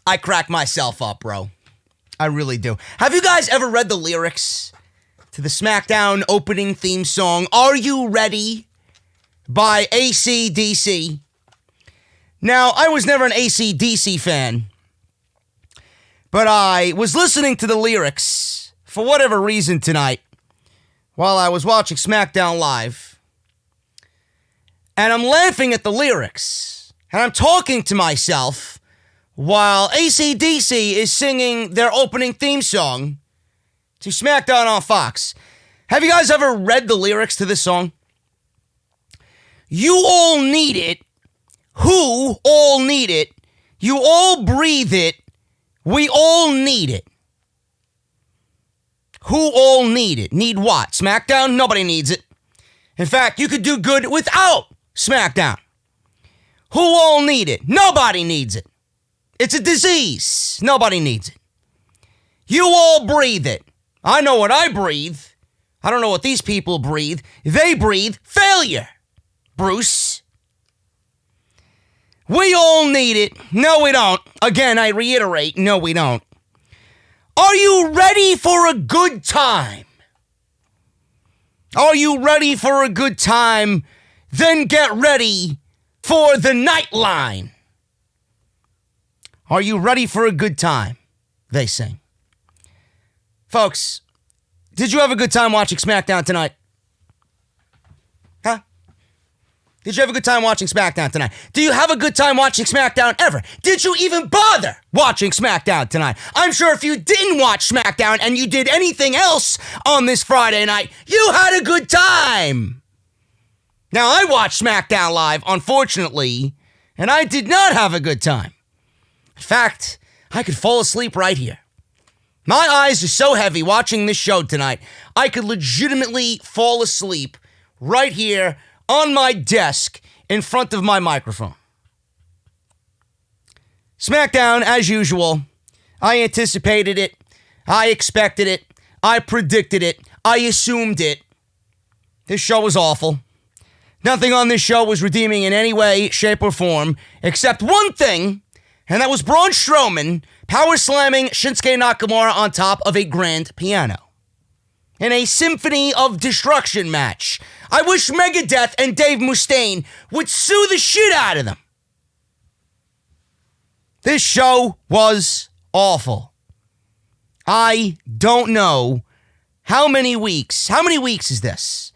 I crack myself up, bro. I really do. Have you guys ever read the lyrics to the SmackDown opening theme song, Are You Ready? By AC/DC? Now, I was never an AC/DC fan, but I was listening to the lyrics for whatever reason tonight while I was watching SmackDown Live. And I'm laughing at the lyrics. And I'm talking to myself while AC/DC is singing their opening theme song to SmackDown on Fox. Have you guys ever read the lyrics to this song? You all need it. Who all need it? You all breathe it. We all need it. Who all need it? Need what? SmackDown? Nobody needs it. In fact, you could do good without SmackDown. Who all need it? Nobody needs it. It's a disease. Nobody needs it. You all breathe it. I know what I breathe. I don't know what these people breathe. They breathe failure, Bruce. We all need it. No, we don't. Again, I reiterate, no, we don't. Are you ready for a good time? Are you ready for a good time? Then get ready for the Nightline. Are you ready for a good time? They sing. Folks, did you have a good time watching SmackDown tonight? Huh? Did you have a good time watching SmackDown tonight? Do you have a good time watching SmackDown ever? Did you even bother watching SmackDown tonight? I'm sure if you didn't watch SmackDown and you did anything else on this Friday night, you had a good time. Now, I watched SmackDown Live, unfortunately, and I did not have a good time. In fact, I could fall asleep right here. My eyes are so heavy watching this show tonight, I could legitimately fall asleep right here on my desk in front of my microphone. SmackDown, as usual, I anticipated it, I expected it, I predicted it, I assumed it. This show was awful. Nothing on this show was redeeming in any way, shape, or form, except one thing, and that was Braun Strowman power slamming Shinsuke Nakamura on top of a grand piano in a Symphony of Destruction match. I wish Megadeth and Dave Mustaine would sue the shit out of them. This show was awful. I don't know how many weeks is this?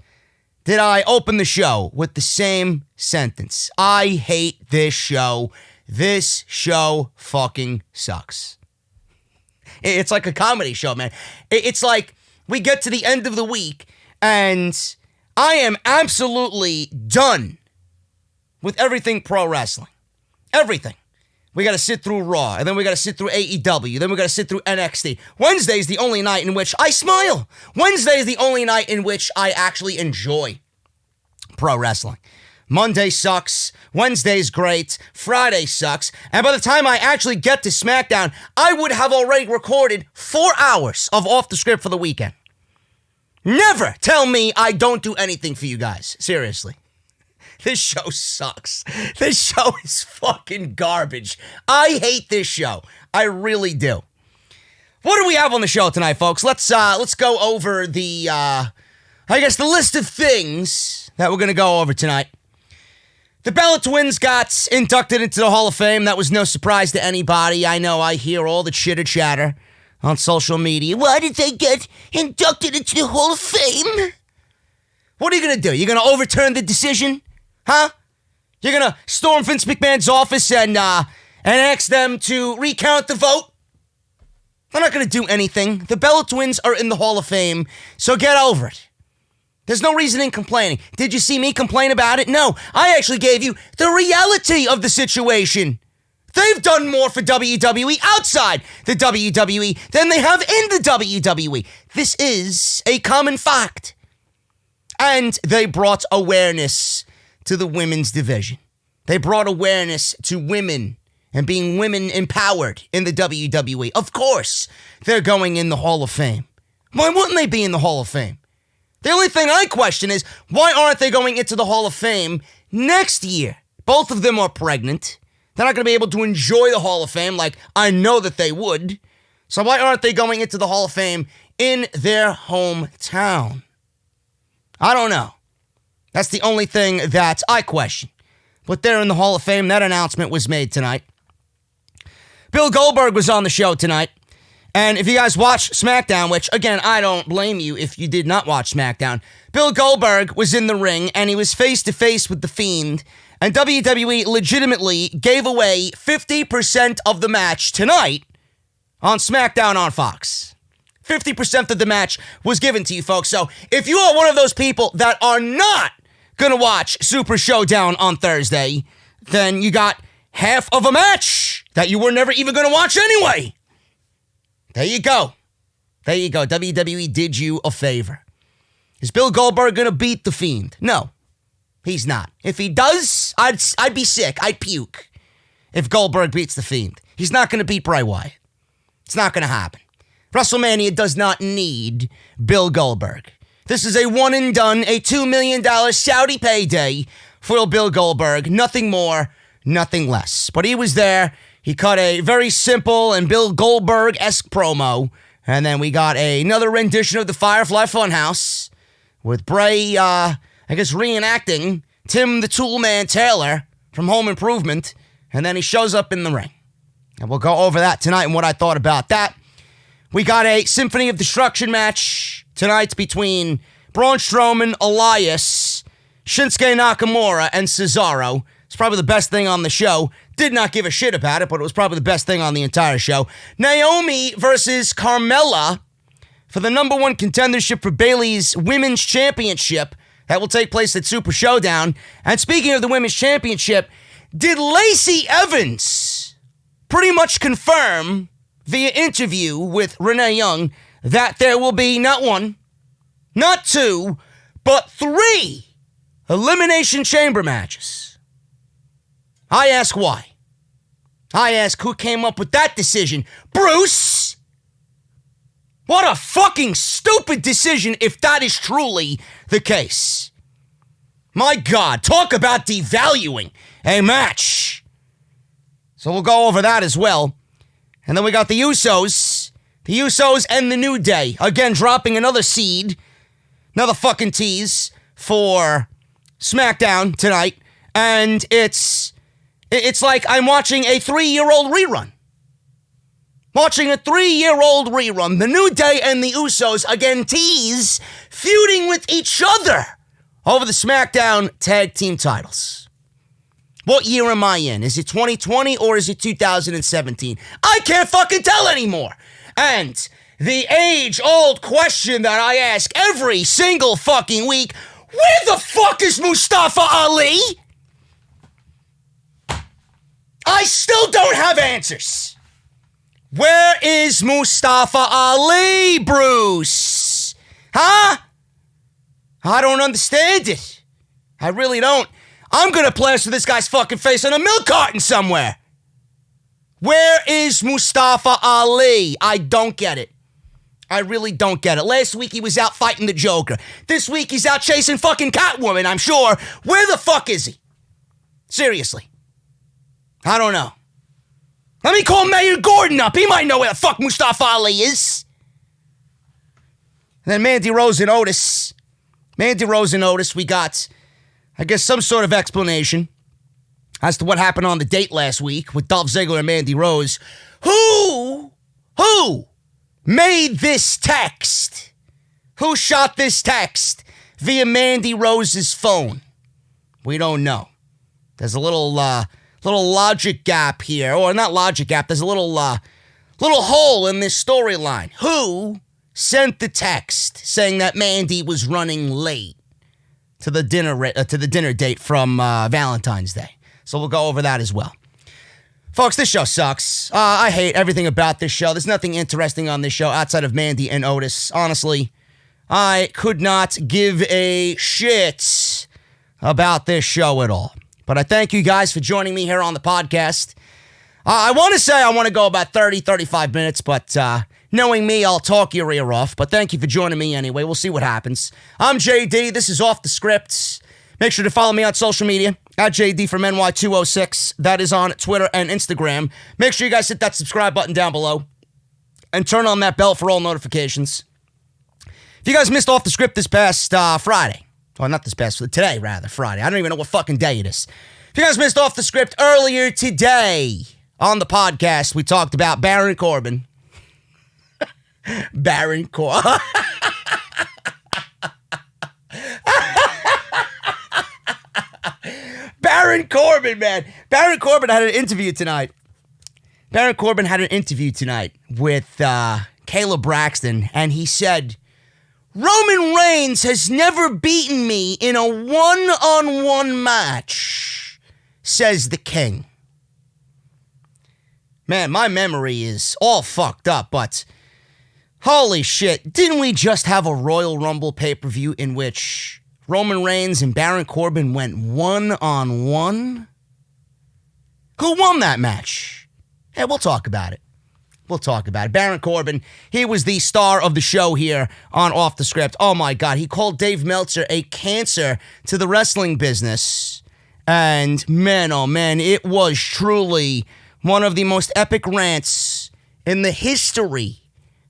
Did I open the show with the same sentence? I hate this show. This show fucking sucks. It's like a comedy show, man. It's like we get to the end of the week and I am absolutely done with everything pro wrestling. Everything. We got to sit through Raw, and then we got to sit through AEW, then we got to sit through NXT. Wednesday is the only night in which I smile. Wednesday is the only night in which I actually enjoy pro wrestling. Monday sucks, Wednesday's great, Friday sucks, and by the time I actually get to SmackDown, I would have already recorded 4 hours of Off the Script for the weekend. Never tell me I don't do anything for you guys. Seriously. This show sucks. This show is fucking garbage. I hate this show. I really do. What do we have on the show tonight, folks? Let's go over the list of things that we're going to go over tonight. The Bella Twins got inducted into the Hall of Fame. That was no surprise to anybody. I know I hear all the chitter chatter on social media. Why did they get inducted into the Hall of Fame? What are you going to do? You're going to overturn the decision? Huh? You're going to storm Vince McMahon's office and ask them to recount the vote? They're not going to do anything. The Bella Twins are in the Hall of Fame, so get over it. There's no reason in complaining. Did you see me complain about it? No. I actually gave you the reality of the situation. They've done more for WWE outside the WWE than they have in the WWE. This is a common fact. And they brought awareness to the women's division. They brought awareness to women and being women empowered in the WWE. Of course, they're going in the Hall of Fame. Why wouldn't they be in the Hall of Fame? The only thing I question is, why aren't they going into the Hall of Fame next year? Both of them are pregnant. They're not going to be able to enjoy the Hall of Fame like I know that they would. So why aren't they going into the Hall of Fame in their hometown? I don't know. That's the only thing that I question. But they're in the Hall of Fame. That announcement was made tonight. Bill Goldberg was on the show tonight. And if you guys watch SmackDown, which, again, I don't blame you if you did not watch SmackDown, Bill Goldberg was in the ring, and he was face-to-face with The Fiend, and WWE legitimately gave away 50% of the match tonight on SmackDown on Fox. 50% of the match was given to you, folks. So if you are one of those people that are not going to watch Super Showdown on Thursday, then you got half of a match that you were never even going to watch anyway. There you go. There you go. WWE did you a favor. Is Bill Goldberg going to beat The Fiend? No, he's not. If he does, I'd be sick. I'd puke if Goldberg beats The Fiend. He's not going to beat Bray Wyatt. It's not going to happen. WrestleMania does not need Bill Goldberg. This is a one and done, a $2 million Saudi payday for Bill Goldberg. Nothing more, nothing less. But he was there. He cut a very simple and Bill Goldberg-esque promo. And then we got another rendition of the Firefly Funhouse with Bray, reenacting Tim the Toolman Taylor from Home Improvement. And then he shows up in the ring. And we'll go over that tonight and what I thought about that. We got a Symphony of Destruction match tonight between Braun Strowman, Elias, Shinsuke Nakamura, and Cesaro. It's probably the best thing on the show. Did not give a shit about it, but it was probably the best thing on the entire show. Naomi versus Carmella for the number one contendership for Bayley's Women's Championship. That will take place at Super Showdown. And speaking of the Women's Championship, did Lacey Evans pretty much confirm via interview with Renee Young that there will be not one, not two, but 3 Elimination Chamber matches? I ask why. I ask who came up with that decision. Bruce! What a fucking stupid decision if that is truly the case. My God, talk about devaluing a match. So we'll go over that as well. And then we got the Usos. The Usos and the New Day. Again, dropping another seed. Another fucking tease for SmackDown tonight. And it's like I'm watching a 3-year-old rerun. Watching a 3-year-old rerun. The New Day and the Usos, again, tease, feuding with each other over the SmackDown tag team titles. What year am I in? Is it 2020 or is it 2017? I can't fucking tell anymore. And the age-old question that I ask every single fucking week, where the fuck is Mustafa Ali? I still don't have answers. Where is Mustafa Ali, Bruce? Huh? I don't understand it. I really don't. I'm gonna plaster this guy's fucking face on a milk carton somewhere. Where is Mustafa Ali? I don't get it. I really don't get it. Last week he was out fighting the Joker. This week he's out chasing fucking Catwoman, I'm sure. Where the fuck is he? Seriously. I don't know. Let me call Mayor Gordon up. He might know where the fuck Mustafa Ali is. And then Mandy Rose and Otis. Mandy Rose and Otis, we got, I guess, some sort of explanation as to what happened on the date last week with Dolph Ziggler and Mandy Rose. Who made this text? Who shot this text via Mandy Rose's phone? We don't know. There's a little logic gap here, or not logic gap. There's a little hole in this storyline. Who sent the text saying that Mandy was running late to the dinner date from Valentine's Day? So we'll go over that as well. Folks, this show sucks. I hate everything about this show. There's nothing interesting on this show outside of Mandy and Otis. Honestly, I could not give a shit about this show at all. But I thank you guys for joining me here on the podcast. I want to say I want to go about 30, 35 minutes, but knowing me, I'll talk your ear off. But thank you for joining me anyway. We'll see what happens. I'm JD. This is Off the Script. Make sure to follow me on social media at JD from NY206. That is on Twitter and Instagram. Make sure you guys hit that subscribe button down below and turn on that bell for all notifications. If you guys missed Off the Script this past Friday, well, not this past, today rather, Friday. I don't even know what fucking day it is. If you guys missed Off the Script earlier today on the podcast, we talked about Baron Corbin. Baron Corbin. Baron Corbin, man. Baron Corbin had an interview tonight. Baron Corbin had an interview tonight with Kayla Braxton, and he said, Roman Reigns has never beaten me in a one-on-one match, says the king. Man, my memory is all fucked up, but holy shit, didn't we just have a Royal Rumble pay-per-view in which Roman Reigns and Baron Corbin went one-on-one? Who won that match? Hey, we'll talk about it. We'll talk about it. Baron Corbin, he was the star of the show here on Off the Script. Oh my God, he called Dave Meltzer a cancer to the wrestling business. And man, oh man, it was truly one of the most epic rants in the history.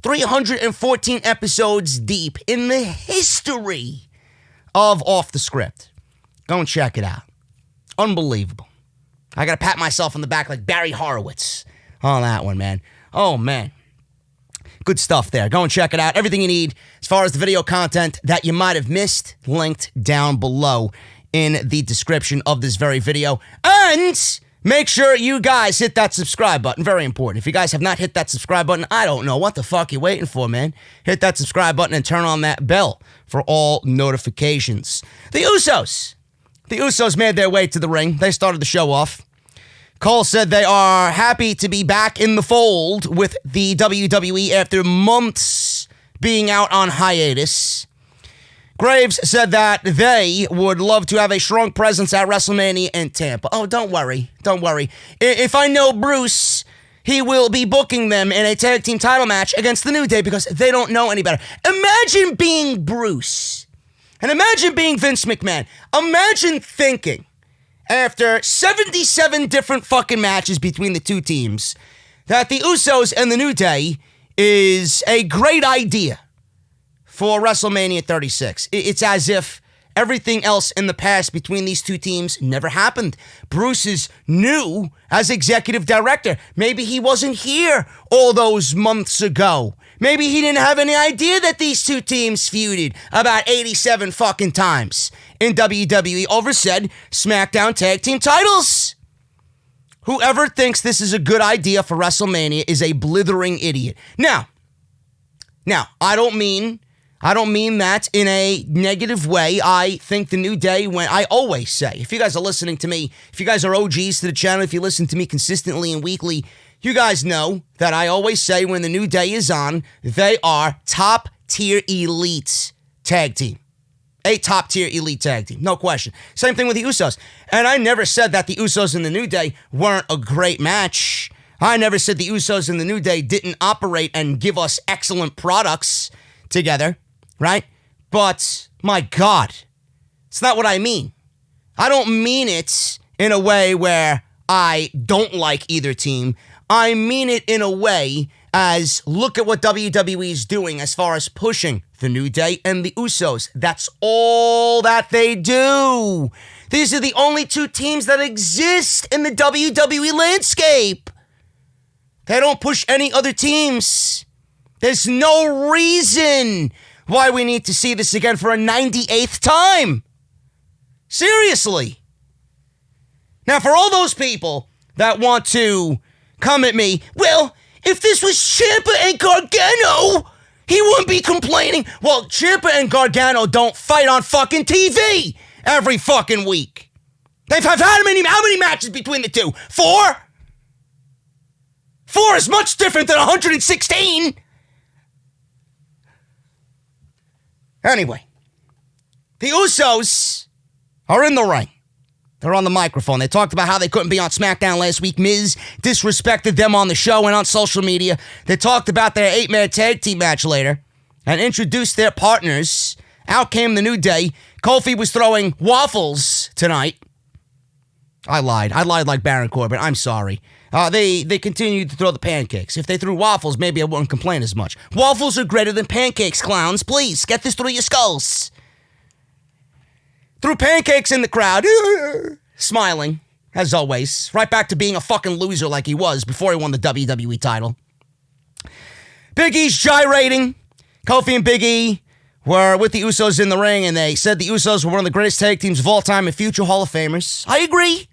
314 episodes deep in the history of Off the Script. Go and check it out. Unbelievable. I gotta pat myself on the back like Barry Horowitz on that one, man. Oh, man. Good stuff there. Go and check it out. Everything you need as far as the video content that you might have missed, linked down below in the description of this very video. And make sure you guys hit that subscribe button. Very important. If you guys have not hit that subscribe button, I don't know what the fuck you're waiting for, man. Hit that subscribe button and turn on that bell for all notifications. The Usos. The Usos made their way to the ring. They started the show off. Cole said they are happy to be back in the fold with the WWE after months being out on hiatus. Graves said that they would love to have a strong presence at WrestleMania in Tampa. Oh, don't worry. Don't worry. If I know Bruce, he will be booking them in a tag team title match against the New Day because they don't know any better. Imagine being Bruce. And imagine being Vince McMahon. Imagine thinking, after 77 different fucking matches between the two teams, that the Usos and the New Day is a great idea for WrestleMania 36. It's as if everything else in the past between these two teams never happened. Bruce is new as executive director. Maybe he wasn't here all those months ago. Maybe he didn't have any idea that these two teams feuded about 87 fucking times in WWE over said SmackDown tag team titles. Whoever thinks this is a good idea for WrestleMania is a blithering idiot. Now, I don't mean that in a negative way. I think the New Day, when I always say, if you guys are listening to me, if you guys are OGs to the channel, if you listen to me consistently and weekly, you guys know that I always say when the New Day is on, they are top-tier elite tag team. A top-tier elite tag team, no question. Same thing with the Usos. And I never said that the Usos and the New Day weren't a great match. I never said the Usos and the New Day didn't operate and give us excellent products together, right? But, my God, it's not what I mean. I don't mean it in a way where I don't like either team. I mean it in a way as look at what WWE is doing as far as pushing the New Day and the Usos. That's all that they do. These are the only two teams that exist in the WWE landscape. They don't push any other teams. There's no reason why we need to see this again for a 98th time. Seriously. Now, for all those people that want to come at me, well, if this was Ciampa and Gargano, he wouldn't be complaining. Well, Ciampa and Gargano don't fight on fucking TV every fucking week. They've had how many matches between the two? 4? 4 is much different than 116. Anyway, the Usos are in the ring. They're on the microphone. They talked about how they couldn't be on SmackDown last week. Miz disrespected them on the show and on social media. They talked about their 8-man tag team match later and introduced their partners Out came the New Day. Kofi was throwing waffles tonight. I lied like Baron Corbin. I'm sorry. They continued to throw the pancakes. If they threw waffles, maybe I wouldn't complain as much. Waffles are greater than pancakes, clowns. Please, get this through your skulls. Threw pancakes in the crowd. Smiling, as always. Right back to being a fucking loser like he was before he won the WWE title. Big E's gyrating. Kofi and Big E were with the Usos in the ring, and they said the Usos were one of the greatest tag teams of all time and future Hall of Famers. I agree.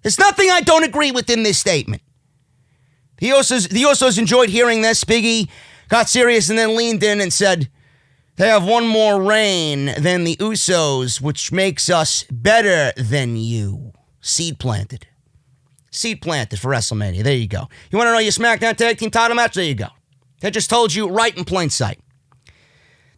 There's nothing I don't agree with in this statement. The Usos enjoyed hearing this. Big E got serious and then leaned in and said, they have one more reign than the Usos, which makes us better than you. Seed planted. Seed planted for WrestleMania. There you go. You want to know your SmackDown Tag Team title match? There you go. They just told you right in plain sight.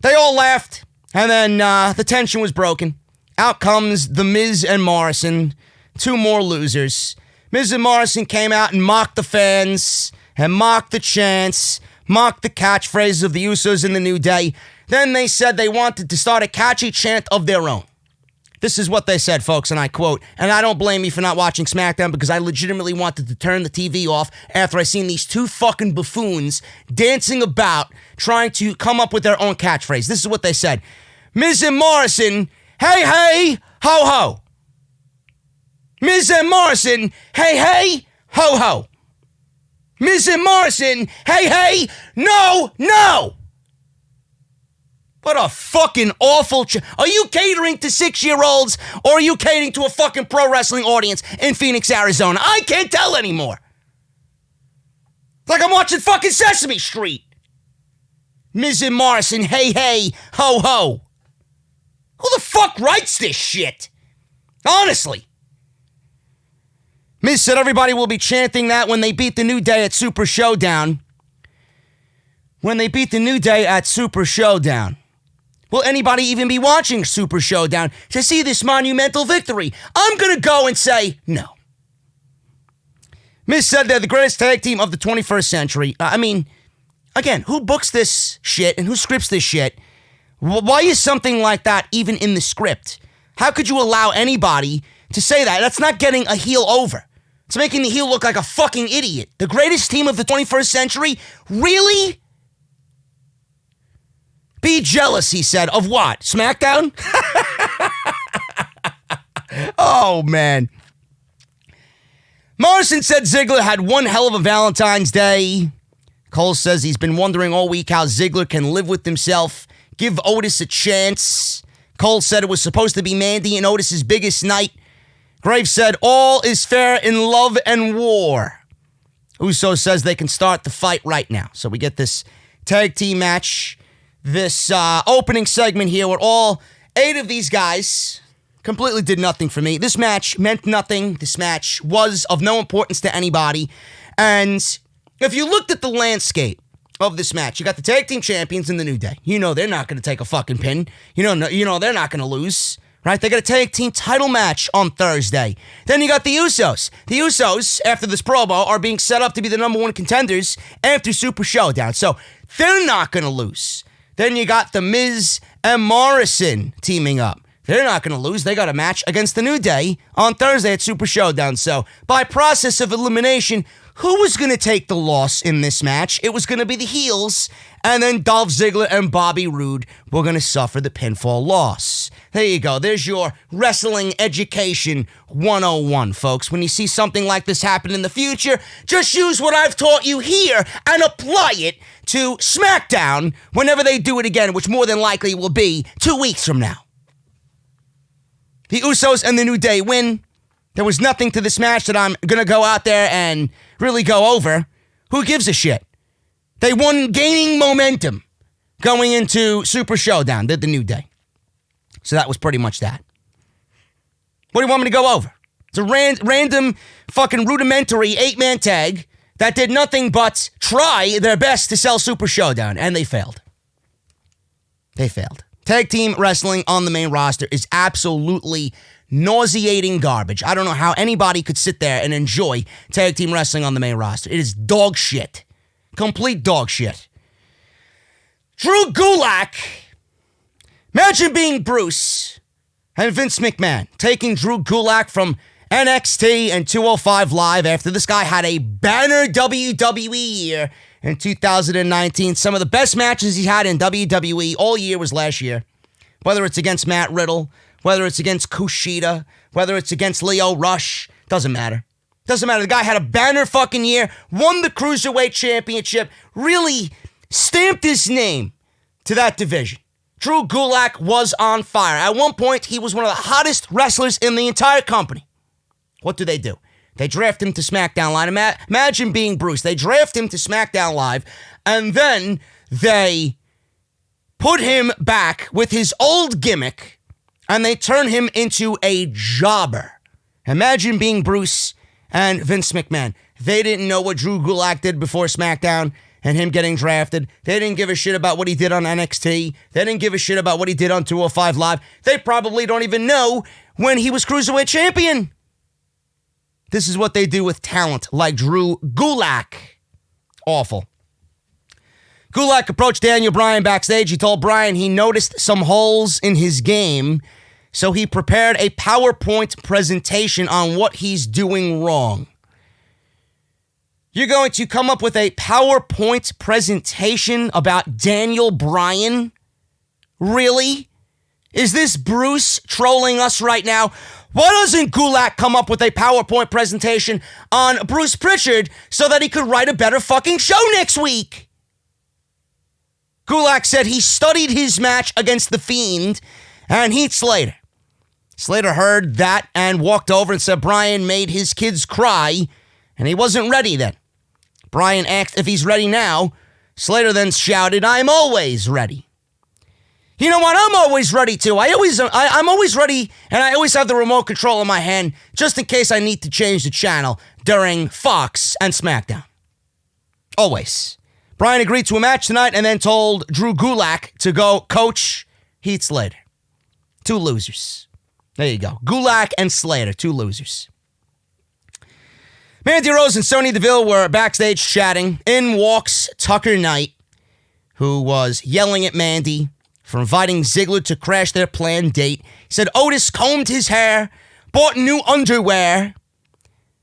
They all laughed, and then the tension was broken. Out comes The Miz and Morrison, two more losers. Miz and Morrison came out and mocked the fans, and mocked the chants, mocked the catchphrases of the Usos in the New Day. Then they said they wanted to start a catchy chant of their own. This is what they said, folks, and I quote, and I don't blame you for not watching SmackDown because I legitimately wanted to turn the TV off after I seen these two fucking buffoons dancing about trying to come up with their own catchphrase. This is what they said. Miz and Morrison, hey, hey, ho, ho. Miz and Morrison, hey, hey, ho, ho. Miz and Morrison, hey, hey, no, no. What a fucking awful... Are you catering to 6-year-olds or are you catering to a fucking pro wrestling audience in Phoenix, Arizona? I can't tell anymore. It's like I'm watching fucking Sesame Street. Miz and Morrison, hey, hey, ho, ho. Who the fuck writes this shit? Honestly. Miz said everybody will be chanting that when they beat the New Day at Super Showdown. When they beat the New Day at Super Showdown. Will anybody even be watching Super Showdown to see this monumental victory? I'm going to go and say no. Miz said they're the greatest tag team of the 21st century. I mean, again, who books this shit and who scripts this shit? Why is something like that even in the script? How could you allow anybody to say that? That's not getting a heel over. It's making the heel look like a fucking idiot. The greatest team of the 21st century? Really? Be jealous, he said. Of what? SmackDown? Oh, man. Morrison said Ziggler had one hell of a Valentine's Day. Cole says he's been wondering all week how Ziggler can live with himself, give Otis a chance. Cole said it was supposed to be Mandy and Otis' biggest night. Graves said all is fair in love and war. Uso says they can start the fight right now. So we get this tag team match. This opening segment here with all 8 of these guys completely did nothing for me. This match meant nothing. This match was of no importance to anybody. And if you looked at the landscape of this match, you got the tag team champions in the New Day. You know they're not going to take a fucking pin. You know they're not going to lose. Right? They got a tag team title match on Thursday. Then you got the Usos. The Usos, after this promo, are being set up to be the number 1 contenders after Super Showdown. So they're not going to lose. Then you got the Miz and Morrison teaming up. They're not going to lose. They got a match against the New Day on Thursday at Super Showdown. So, by process of elimination, who was going to take the loss in this match? It was going to be the heels, and then Dolph Ziggler and Bobby Roode were going to suffer the pinfall loss. There you go. There's your Wrestling Education 101, folks. When you see something like this happen in the future, just use what I've taught you here and apply it to SmackDown whenever they do it again, which more than likely will be 2 weeks from now. The Usos and the New Day win. There was nothing to this match that I'm going to go out there and really go over. Who gives a shit? They won gaining momentum going into Super Showdown, did the New Day. So that was pretty much that. What do you want me to go over? It's a random fucking rudimentary 8-man tag that did nothing but try their best to sell Super Showdown, and they failed. They failed. Tag team wrestling on the main roster is absolutely nauseating garbage. I don't know how anybody could sit there and enjoy tag team wrestling on the main roster. It is dog shit. Complete dog shit. Drew Gulak. Imagine being Bruce and Vince McMahon taking Drew Gulak from NXT and 205 Live after this guy had a banner WWE year in 2019. Some of the best matches he had in WWE all year was last year. Whether it's against Matt Riddle, whether it's against Kushida, whether it's against Leo Rush, doesn't matter. Doesn't matter. The guy had a banner fucking year, won the Cruiserweight Championship, really stamped his name to that division. Drew Gulak was on fire. At one point, he was one of the hottest wrestlers in the entire company. What do? They draft him to SmackDown Live. Imagine being Bruce. They draft him to SmackDown Live, and then they put him back with his old gimmick, and they turn him into a jobber. Imagine being Bruce and Vince McMahon. They didn't know what Drew Gulak did before SmackDown and him getting drafted. They didn't give a shit about what he did on NXT. They didn't give a shit about what he did on 205 Live. They probably don't even know when he was Cruiserweight Champion. This is what they do with talent like Drew Gulak. Awful. Gulak approached Daniel Bryan backstage. He told Bryan he noticed some holes in his game, so he prepared a PowerPoint presentation on what he's doing wrong. You're going to come up with a PowerPoint presentation about Daniel Bryan? Really? Is this Bruce trolling us right now? Why doesn't Gulak come up with a PowerPoint presentation on Bruce Pritchard so that he could write a better fucking show next week? Gulak said he studied his match against The Fiend and Heath Slater. Slater heard that and walked over and said Bryan made his kids cry and he wasn't ready then. Bryan asked if he's ready now. Slater then shouted, "I'm always ready." You know what? I'm always ready too. I'm always ready, and I always have the remote control in my hand just in case I need to change the channel during Fox and SmackDown. Always. Bryan agreed to a match tonight and then told Drew Gulak to go coach Heath Slater. Two losers. There you go. Gulak and Slater, two losers. Mandy Rose and Sonya Deville were backstage chatting. In walks Tucker Knight, who was yelling at Mandy for inviting Ziggler to crash their planned date. He said Otis combed his hair, bought new underwear.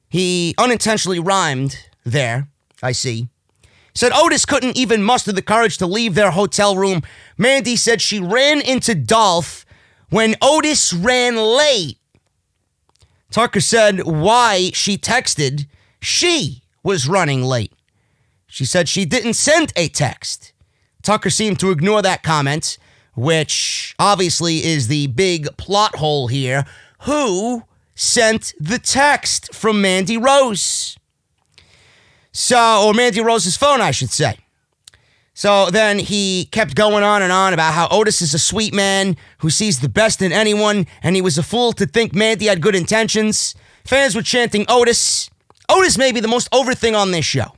He unintentionally rhymed there, I see. He said Otis couldn't even muster the courage to leave their hotel room. Mandy said she ran into Dolph when Otis ran late. Tucker said why she texted she was running late. She said she didn't send a text. Tucker seemed to ignore that comment, which obviously is the big plot hole here. Who sent the text from Mandy Rose? Or Mandy Rose's phone, I should say. So then he kept going on and on about how Otis is a sweet man who sees the best in anyone, and he was a fool to think Mandy had good intentions. Fans were chanting Otis. Otis may be the most over thing on this show.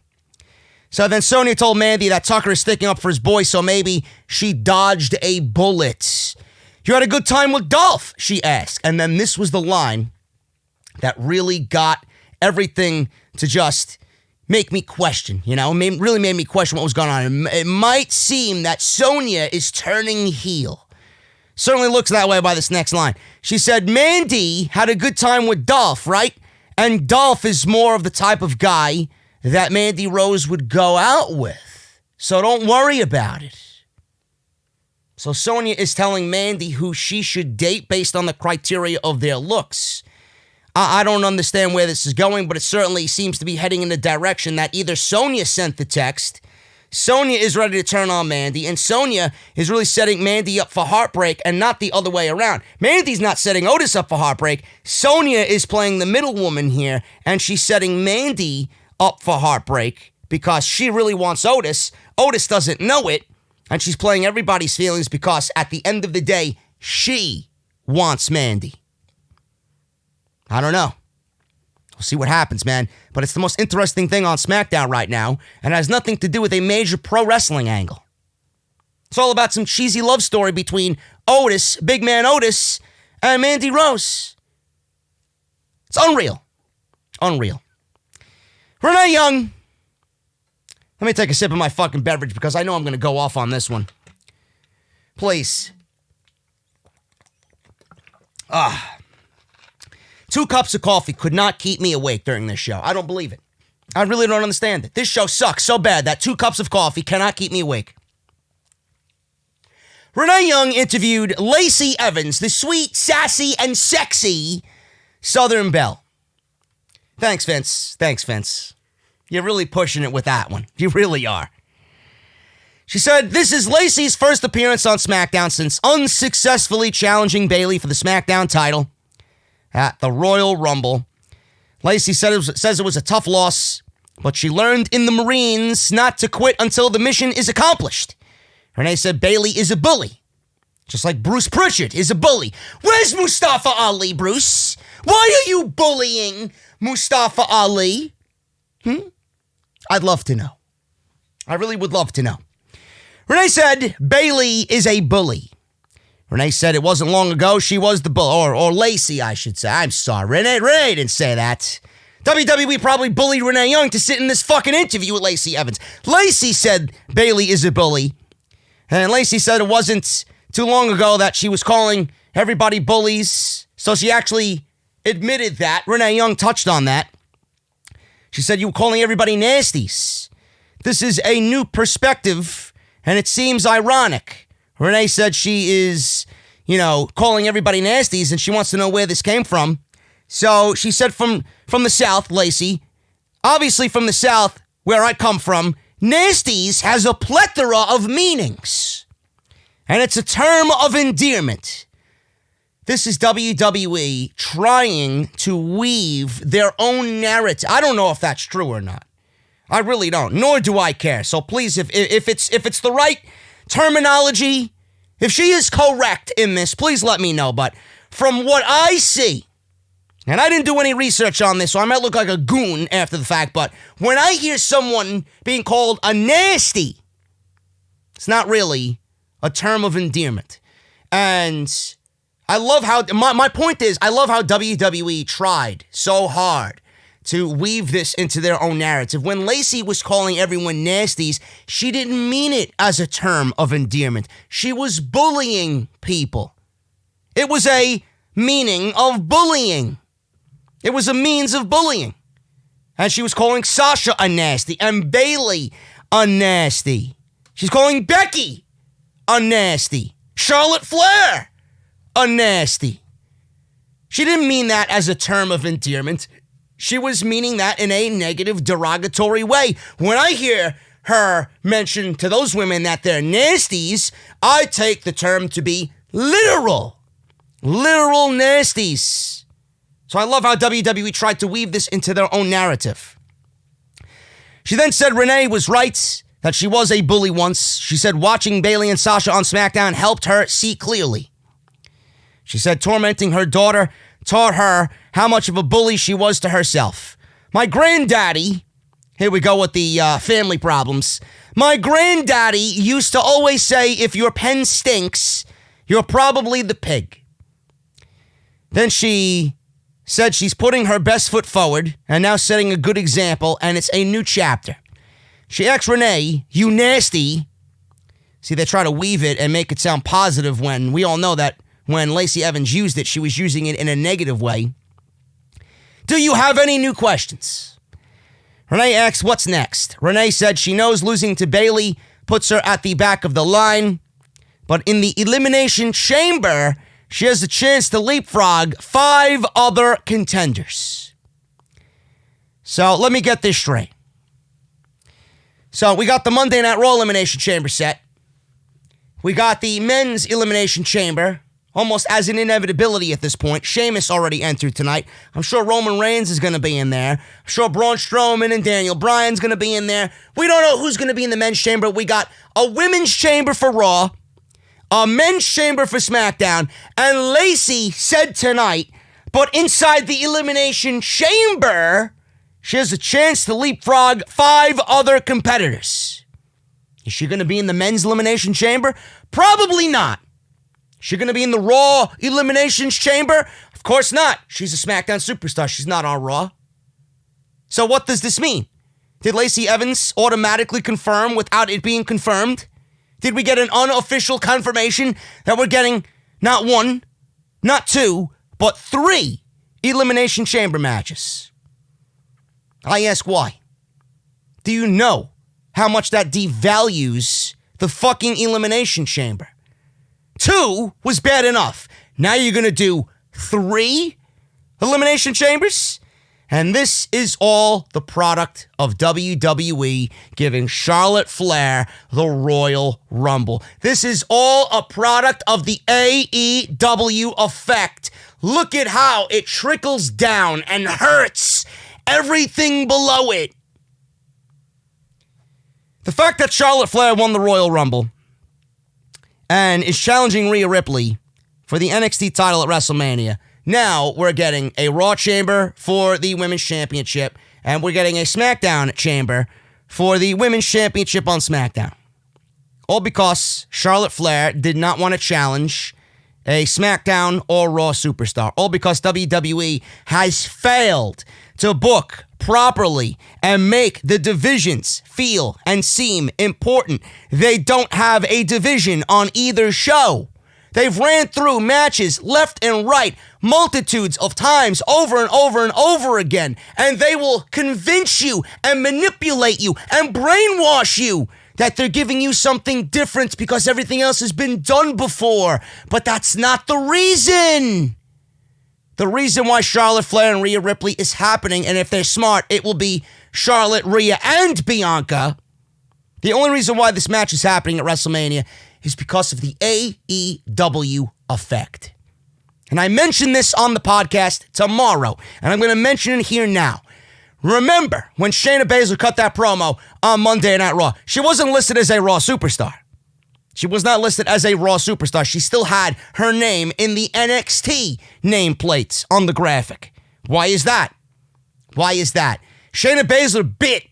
So then Sonya told Mandy that Tucker is sticking up for his boy, so maybe she dodged a bullet. "You had a good time with Dolph?" she asked. And then this was the line that really got everything to just make me question, really made me question what was going on. It might seem that Sonya is turning heel. Certainly looks that way by this next line. She said, Mandy had a good time with Dolph, right? And Dolph is more of the type of guy that Mandy Rose would go out with. So don't worry about it. So Sonya is telling Mandy who she should date based on the criteria of their looks. I don't understand where this is going, but it certainly seems to be heading in the direction that either Sonya sent the text, Sonya is ready to turn on Mandy, and Sonya is really setting Mandy up for heartbreak and not the other way around. Mandy's not setting Otis up for heartbreak. Sonya is playing the middle woman here, and she's setting Mandy up for heartbreak because she really wants Otis. Otis doesn't know it, and she's playing everybody's feelings because at the end of the day, she wants Mandy. I don't know. We'll see what happens, man. But it's the most interesting thing on SmackDown right now, and it has nothing to do with a major pro wrestling angle. It's all about some cheesy love story between Otis, big man Otis, and Mandy Rose. It's unreal. Unreal. Renee Young. Let me take a sip of my fucking beverage because I know I'm going to go off on this one. Please. 2 cups of coffee could not keep me awake during this show. I don't believe it. I really don't understand it. This show sucks so bad that 2 cups of coffee cannot keep me awake. Renee Young interviewed Lacey Evans, the sweet, sassy, and sexy Southern Belle. Thanks, Vince. Thanks, Vince. You're really pushing it with that one. You really are. She said, this is Lacey's first appearance on SmackDown since unsuccessfully challenging Bayley for the SmackDown title at the Royal Rumble. Lacey says it was a tough loss, but she learned in the Marines not to quit until the mission is accomplished. Renee said Bayley is a bully, just like Bruce Pritchard is a bully. Where's Mustafa Ali, Bruce? Why are you bullying Mustafa Ali? I'd love to know. I really would love to know. Renee said Bayley is a bully. Renee said it wasn't long ago she was the bully, or Lacey, I should say. I'm sorry, Renee didn't say that. WWE probably bullied Renee Young to sit in this fucking interview with Lacey Evans. Lacey said Bayley is a bully. And Lacey said it wasn't too long ago that she was calling everybody bullies. So she actually admitted that. Renee Young touched on that. She said you were calling everybody nasties. This is a new perspective, and it seems ironic. Renee said she is, calling everybody nasties, and she wants to know where this came from. So she said from the South, Lacey, obviously from the South, where I come from, nasties has a plethora of meanings. And it's a term of endearment. This is WWE trying to weave their own narrative. I don't know if that's true or not. I really don't, nor do I care. So please, if it's the right terminology, if she is correct in this, please let me know. But from what I see, and I didn't do any research on this, so I might look like a goon after the fact, but when I hear someone being called a nasty, it's not really a term of endearment. And I love how, my point is, I love how WWE tried so hard to weave this into their own narrative. When Lacey was calling everyone nasties, she didn't mean it as a term of endearment. She was bullying people. It was a meaning of bullying. It was a means of bullying. And she was calling Sasha a nasty and Bayley a nasty. She's calling Becky a nasty. Charlotte Flair a nasty. She didn't mean that as a term of endearment. She was meaning that in a negative, derogatory way. When I hear her mention to those women that they're nasties, I take the term to be literal. Literal nasties. So I love how WWE tried to weave this into their own narrative. She then said Renee was right, that she was a bully once. She said watching Bayley and Sasha on SmackDown helped her see clearly. She said tormenting her daughter taught her how much of a bully she was to herself. My granddaddy, here we go with the family problems. My granddaddy used to always say, if your pen stinks, you're probably the pig. Then she said she's putting her best foot forward and now setting a good example, and it's a new chapter. She asked Renee, you nasty. See, they try to weave it and make it sound positive when we all know that when Lacey Evans used it, she was using it in a negative way. Do you have any new questions? Renee asked, what's next? Renee said she knows losing to Bayley puts her at the back of the line, but in the Elimination Chamber, she has a chance to leapfrog 5 other contenders. So let me get this straight. So we got the Monday Night Raw Elimination Chamber set. We got the Men's Elimination Chamber, almost as an inevitability at this point. Sheamus already entered tonight. I'm sure Roman Reigns is going to be in there. I'm sure Braun Strowman and Daniel Bryan's going to be in there. We don't know who's going to be in the Men's Chamber. We got a Women's Chamber for Raw, a Men's Chamber for SmackDown, and Lacey said tonight, but inside the Elimination Chamber, she has a chance to leapfrog 5 other competitors. Is she going to be in the Men's Elimination Chamber? Probably not. Is she going to be in the Raw Eliminations Chamber? Of course not. She's a SmackDown superstar. She's not on Raw. So what does this mean? Did Lacey Evans automatically confirm without it being confirmed? Did we get an unofficial confirmation that we're getting not one, not two, but 3 Elimination Chamber matches? I ask why. Do you know how much that devalues the fucking Elimination Chamber? 2 was bad enough. Now you're going to do 3 Elimination Chambers? And this is all the product of WWE giving Charlotte Flair the Royal Rumble. This is all a product of the AEW effect. Look at how it trickles down and hurts everything below it. The fact that Charlotte Flair won the Royal Rumble and is challenging Rhea Ripley for the NXT title at WrestleMania. Now we're getting a Raw chamber for the Women's Championship, and we're getting a SmackDown chamber for the Women's Championship on SmackDown. All because Charlotte Flair did not want to challenge a SmackDown or Raw superstar. All because WWE has failed to book properly and make the divisions feel and seem important. They don't have a division on either show. They've ran through matches left and right multitudes of times over and over and over again, and they will convince you and manipulate you and brainwash you that they're giving you something different because everything else has been done before. But that's not the reason. The reason why Charlotte Flair and Rhea Ripley is happening, and if they're smart, it will be Charlotte, Rhea, and Bianca. The only reason why this match is happening at WrestleMania is because of the AEW effect. And I mentioned this on the podcast tomorrow, and I'm going to mention it here now. Remember when Shayna Baszler cut that promo on Monday Night Raw? She wasn't listed as a Raw superstar. She was not listed as a Raw superstar. She still had her name in the NXT nameplate on the graphic. Why is that? Why is that? Shayna Baszler bit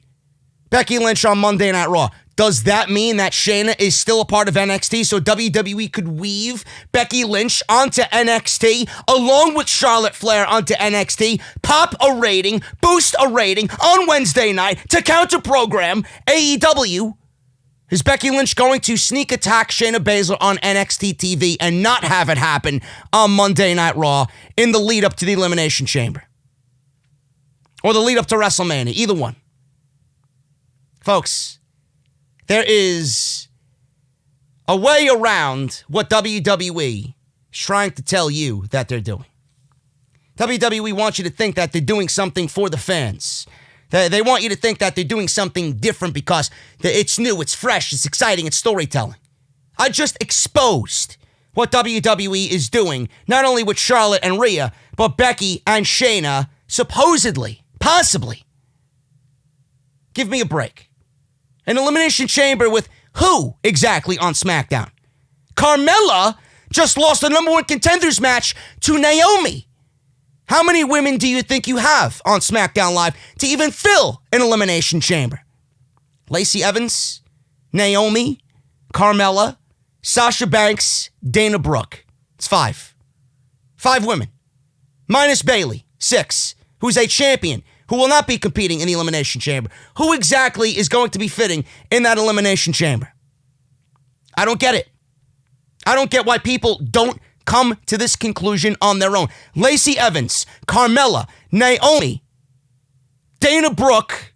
Becky Lynch on Monday Night Raw. Does that mean that Shayna is still a part of NXT so WWE could weave Becky Lynch onto NXT along with Charlotte Flair onto NXT, pop a rating, boost a rating on Wednesday night to counter-program AEW? Is Becky Lynch going to sneak attack Shayna Baszler on NXT TV and not have it happen on Monday Night Raw in the lead up to the Elimination Chamber? Or the lead up to WrestleMania? Either one. Folks, there is a way around what WWE is trying to tell you that they're doing. WWE wants you to think that they're doing something for the fans. They want you to think that they're doing something different because it's new, it's fresh, it's exciting, it's storytelling. I just exposed what WWE is doing, not only with Charlotte and Rhea, but Becky and Shayna, supposedly, possibly. Give me a break. An Elimination Chamber with who exactly on SmackDown? Carmella just lost the number 1 contenders match to Naomi. How many women do you think you have on SmackDown Live to even fill an Elimination Chamber? Lacey Evans, Naomi, Carmella, Sasha Banks, Dana Brooke. It's 5. 5 women. Minus Bayley, 6, who's a champion, who will not be competing in the Elimination Chamber. Who exactly is going to be fitting in that Elimination Chamber? I don't get it. I don't get why people don't come to this conclusion on their own. Lacey Evans, Carmella, Naomi, Dana Brooke,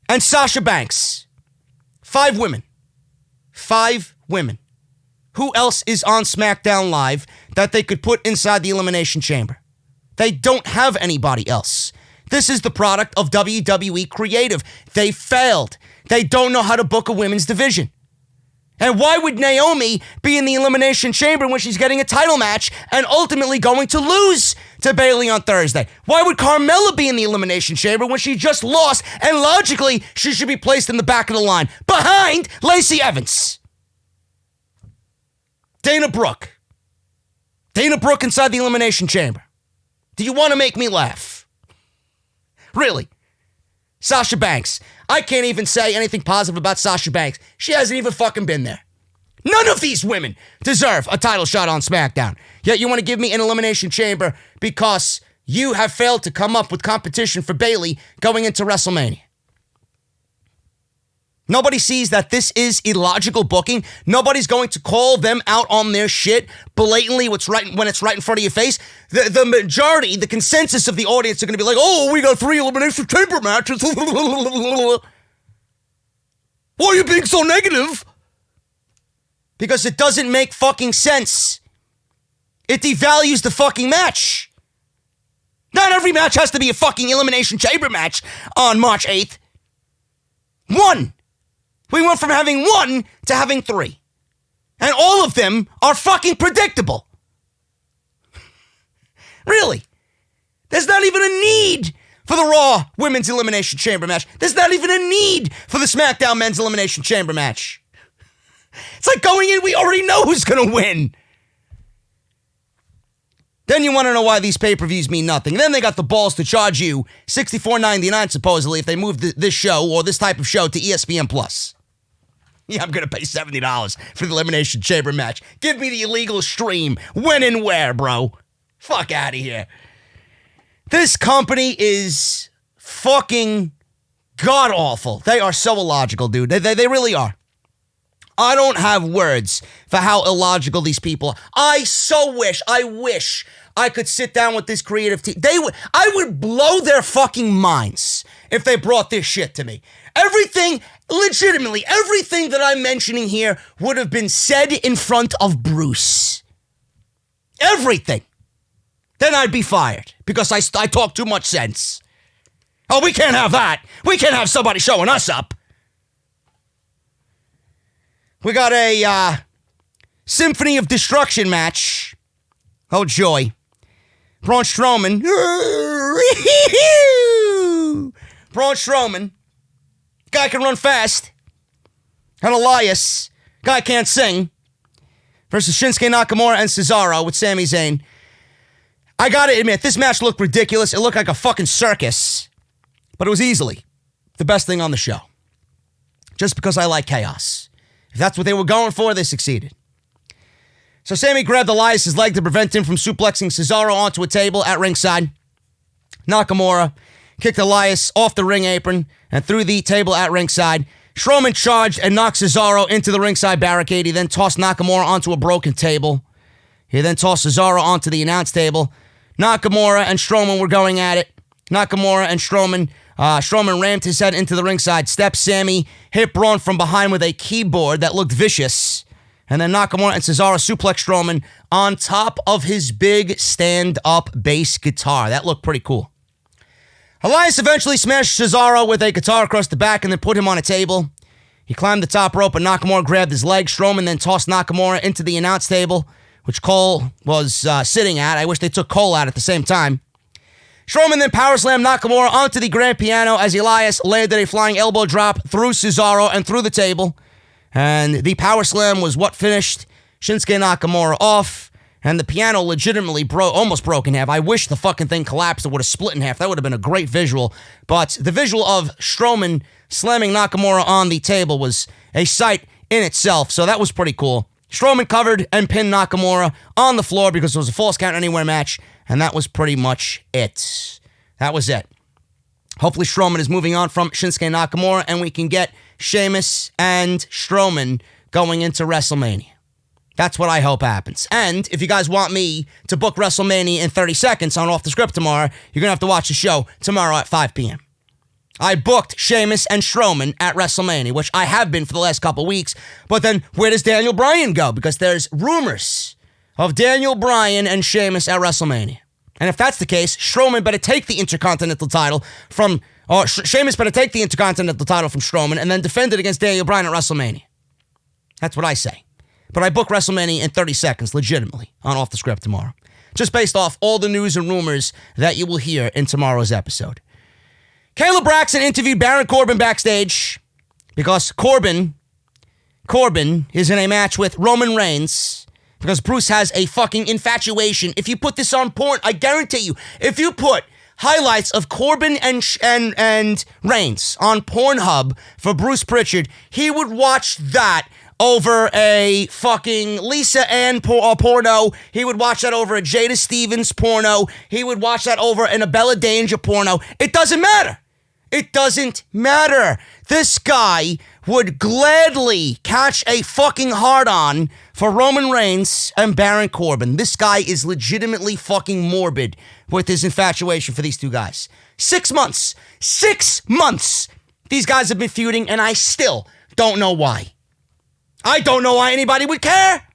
and Sasha Banks. 5 women. 5 women. Who else is on SmackDown Live that they could put inside the Elimination Chamber? They don't have anybody else. This is the product of WWE Creative. They failed. They don't know how to book a women's division. And why would Naomi be in the Elimination Chamber when she's getting a title match and ultimately going to lose to Bayley on Thursday? Why would Carmella be in the Elimination Chamber when she just lost and logically she should be placed in the back of the line behind Lacey Evans? Dana Brooke. Dana Brooke inside the Elimination Chamber. Do you want to make me laugh? Really? Sasha Banks. I can't even say anything positive about Sasha Banks. She hasn't even fucking been there. None of these women deserve a title shot on SmackDown. Yet you want to give me an Elimination Chamber because you have failed to come up with competition for Bayley going into WrestleMania. Nobody sees that this is illogical booking. Nobody's going to call them out on their shit blatantly when it's right in front of your face. The majority, the consensus of the audience are going to be like, oh, we got 3 Elimination Chamber matches. Why are you being so negative? Because it doesn't make fucking sense. It devalues the fucking match. Not every match has to be a fucking Elimination Chamber match on March 8th. 1. We went from having 1 to having 3. And all of them are fucking predictable. Really. There's not even a need for the Raw Women's Elimination Chamber match. There's not even a need for the SmackDown Men's Elimination Chamber match. It's like going in, we already know who's going to win. Then you want to know why these pay-per-views mean nothing. And then they got the balls to charge you $64.99 supposedly if they move this show or this type of show to ESPN+. Yeah, I'm going to pay $70 for the Elimination Chamber match. Give me the illegal stream. When and where, bro? Fuck out of here. This company is fucking god-awful. They are so illogical, dude. They really are. I don't have words for how illogical these people are. I wish I could sit down with this creative team. I would blow their fucking minds if they brought this shit to me. Legitimately, everything that I'm mentioning here would have been said in front of Bruce. Everything. Then I'd be fired because I talk too much sense. Oh, we can't have that. We can't have somebody showing us up. We got a Symphony of Destruction match. Oh, joy. Braun Strowman. Braun Strowman. Guy can run fast. And Elias. Guy can't sing. Versus Shinsuke Nakamura and Cesaro with Sami Zayn. I gotta admit, this match looked ridiculous. It looked like a fucking circus. But it was easily the best thing on the show. Just because I like chaos. If that's what they were going for, they succeeded. So Sami grabbed Elias' leg to prevent him from suplexing Cesaro onto a table at ringside. Nakamura kicked Elias off the ring apron and through the table at ringside. Strowman charged and knocked Cesaro into the ringside barricade. He then tossed Nakamura onto a broken table. He then tossed Cesaro onto the announce table. Nakamura and Strowman were going at it. Nakamura and Strowman rammed his head into the ringside steps. Sami hit Braun from behind with a keyboard that looked vicious. And then Nakamura and Cesaro suplex Strowman on top of his big stand-up bass guitar. That looked pretty cool. Elias eventually smashed Cesaro with a guitar across the back and then put him on a table. He climbed the top rope and Nakamura grabbed his leg. Strowman then tossed Nakamura into the announce table, which Cole was sitting at. I wish they took Cole out at the same time. Strowman then powerslammed Nakamura onto the grand piano as Elias landed a flying elbow drop through Cesaro and through the table. And the power slam was what finished Shinsuke Nakamura off. And the piano legitimately almost broke in half. I wish the fucking thing collapsed. It would have split in half. That would have been a great visual. But the visual of Strowman slamming Nakamura on the table was a sight in itself. So that was pretty cool. Strowman covered and pinned Nakamura on the floor because it was a false count anywhere match. And that was pretty much it. That was it. Hopefully Strowman is moving on from Shinsuke Nakamura and we can get Sheamus and Strowman going into WrestleMania. That's what I hope happens. And if you guys want me to book WrestleMania in 30 seconds on Off the Script tomorrow, you're going to have to watch the show tomorrow at 5 p.m. I booked Sheamus and Strowman at WrestleMania, which I have been for the last couple weeks. But then where does Daniel Bryan go? Because there's rumors of Daniel Bryan and Sheamus at WrestleMania. And if that's the case, Strowman better take the Intercontinental title from... Or Sheamus better take the Intercontinental title from Strowman and then defend it against Daniel Bryan at WrestleMania. That's what I say. But I book WrestleMania in 30 seconds, legitimately, on Off the Script tomorrow. Just based off all the news and rumors that you will hear in tomorrow's episode. Kayla Braxton interviewed Baron Corbin backstage because Corbin is in a match with Roman Reigns because Bruce has a fucking infatuation. If you put this on porn, I guarantee you, if you put highlights of Corbin and Reigns on Pornhub for Bruce Pritchard, he would watch that over a fucking Lisa Ann porno. He would watch that over a Jada Stevens porno. He would watch that over an Abella Danger porno. It doesn't matter. It doesn't matter. This guy would gladly catch a fucking hard-on for Roman Reigns and Baron Corbin. This guy is legitimately fucking morbid with his infatuation for these two guys. 6 months. 6 months. These guys have been feuding, and I still don't know why. I don't know why anybody would care.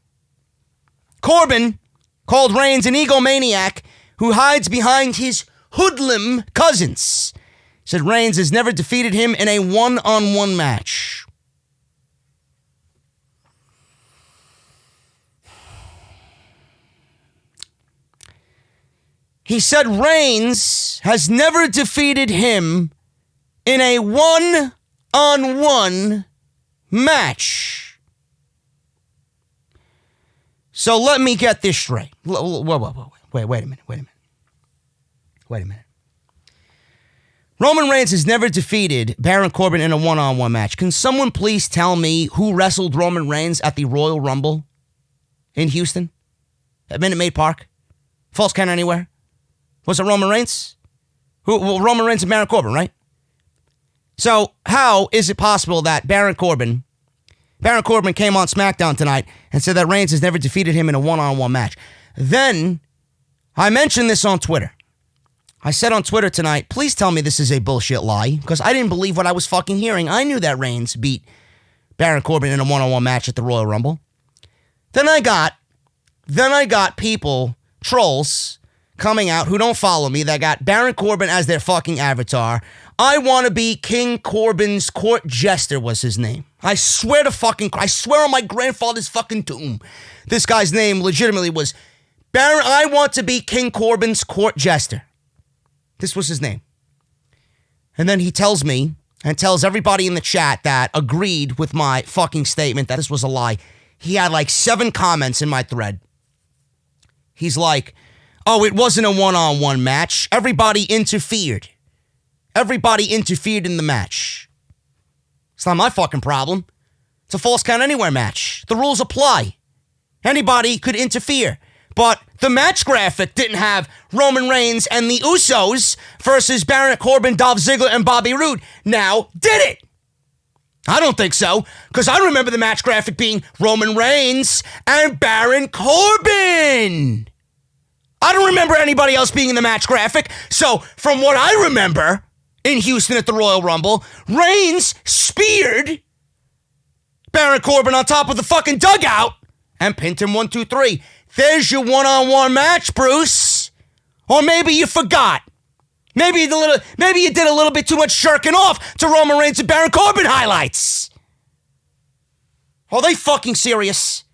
Corbin called Reigns an egomaniac who hides behind his hoodlum cousins. Said Reigns has never defeated him in a one-on-one match. He said Reigns has never defeated him in a one-on-one match. So let me get this straight. Wait a minute. Roman Reigns has never defeated Baron Corbin in a one-on-one match. Can someone please tell me who wrestled Roman Reigns at the Royal Rumble in Houston? At Minute Maid Park? False Count Anywhere? Was it Roman Reigns? Roman Reigns and Baron Corbin, right? So how is it possible that Baron Corbin came on SmackDown tonight and said that Reigns has never defeated him in a one-on-one match? Then I mentioned this on Twitter. I said on Twitter tonight, please tell me this is a bullshit lie, because I didn't believe what I was fucking hearing. I knew that Reigns beat Baron Corbin in a one-on-one match at the Royal Rumble. Then I got people, trolls, coming out who don't follow me that got Baron Corbin as their fucking avatar. I want to be King Corbin's court jester was his name. I swear on my grandfather's fucking tomb. This guy's name legitimately was Baron. I want to be King Corbin's court jester. This was his name. And then he tells me and tells everybody in the chat that agreed with my fucking statement that this was a lie. He had like 7 comments in my thread. He's like, oh, it wasn't a one-on-one match. Everybody interfered. Everybody interfered in the match. It's not my fucking problem. It's a False Count Anywhere match. The rules apply. Anybody could interfere. But the match graphic didn't have Roman Reigns and the Usos versus Baron Corbin, Dolph Ziggler, and Bobby Roode. Now, did it? I don't think so, because I remember the match graphic being Roman Reigns and Baron Corbin. I don't remember anybody else being in the match graphic. So, from what I remember in Houston at the Royal Rumble, Reigns speared Baron Corbin on top of the fucking dugout and pinned him 1, 2, 3. There's your one-on-one match, Bruce. Or maybe you forgot. Maybe you did a little bit too much jerking off to Roman Reigns and Baron Corbin highlights. Are they fucking serious?